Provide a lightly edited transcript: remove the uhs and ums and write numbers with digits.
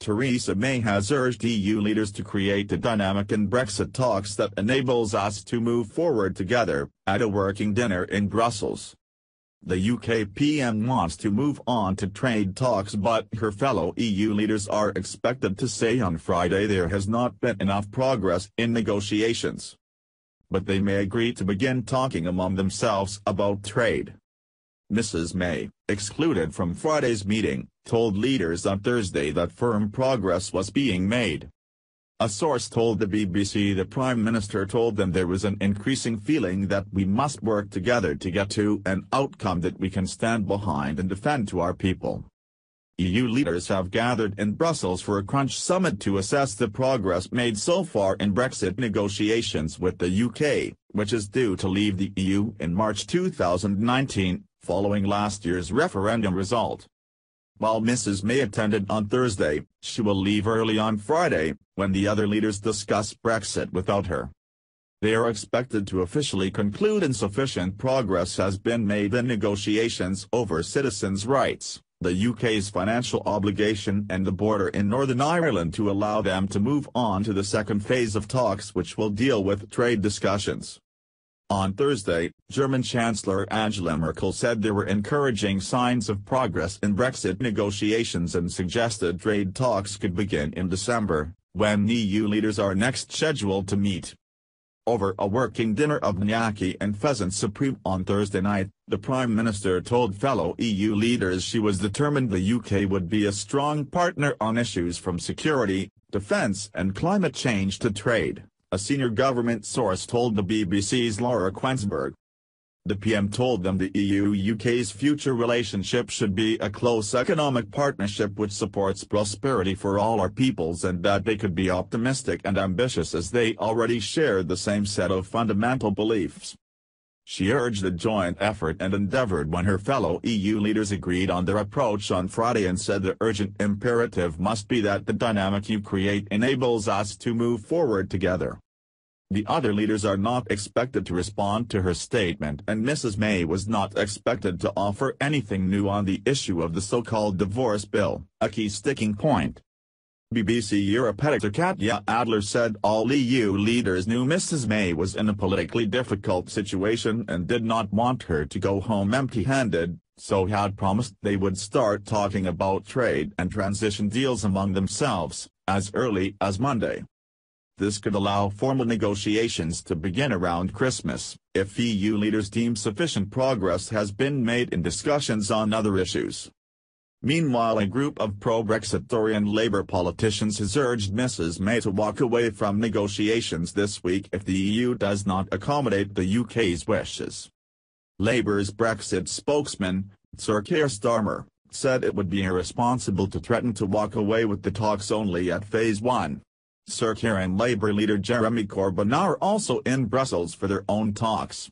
Theresa May has urged EU leaders to create a dynamic in Brexit talks that enables us to move forward together, at a working dinner in Brussels. The UK PM wants to move on to trade talks, but her fellow EU leaders are expected to say on Friday there has not been enough progress in negotiations. But they may agree to begin talking among themselves about trade. Mrs. May, excluded from Friday's meeting, told leaders on Thursday that firm progress was being made. A source told the BBC the Prime Minister told them there was an increasing feeling that we must work together to get to an outcome that we can stand behind and defend to our people. EU leaders have gathered in Brussels for a crunch summit to assess the progress made so far in Brexit negotiations with the UK, which is due to leave the EU in March 2019, following last year's referendum result. While Mrs. May attended on Thursday, she will leave early on Friday, when the other leaders discuss Brexit without her. They are expected to officially conclude insufficient progress has been made in negotiations over citizens' rights, the UK's financial obligation and the border in Northern Ireland to allow them to move on to the second phase of talks, which will deal with trade discussions. On Thursday, German Chancellor Angela Merkel said there were encouraging signs of progress in Brexit negotiations and suggested trade talks could begin in December, when EU leaders are next scheduled to meet. Over a working dinner of gnocchi and pheasant supreme on Thursday night, the Prime Minister told fellow EU leaders she was determined the UK would be a strong partner on issues from security, defence and climate change to trade, a senior government source told the BBC's Laura Quensberg. The PM told them the EU-UK's future relationship should be a close economic partnership which supports prosperity for all our peoples and that they could be optimistic and ambitious as they already shared the same set of fundamental beliefs. She urged a joint effort and endeavoured when her fellow EU leaders agreed on their approach on Friday and said the urgent imperative must be that the dynamic you create enables us to move forward together. The other leaders are not expected to respond to her statement, and Mrs. May was not expected to offer anything new on the issue of the so-called divorce bill, a key sticking point. BBC Europe editor Katja Adler said all EU leaders knew Mrs. May was in a politically difficult situation and did not want her to go home empty-handed, so had promised they would start talking about trade and transition deals among themselves, as early as Monday. This could allow formal negotiations to begin around Christmas, if EU leaders deem sufficient progress has been made in discussions on other issues. Meanwhile, a group of pro-Brexit Tory and Labour politicians has urged Mrs. May to walk away from negotiations this week if the EU does not accommodate the UK's wishes. Labour's Brexit spokesman, Sir Keir Starmer, said it would be irresponsible to threaten to walk away with the talks only at Phase 1. Sir Keir and Labour leader Jeremy Corbyn are also in Brussels for their own talks.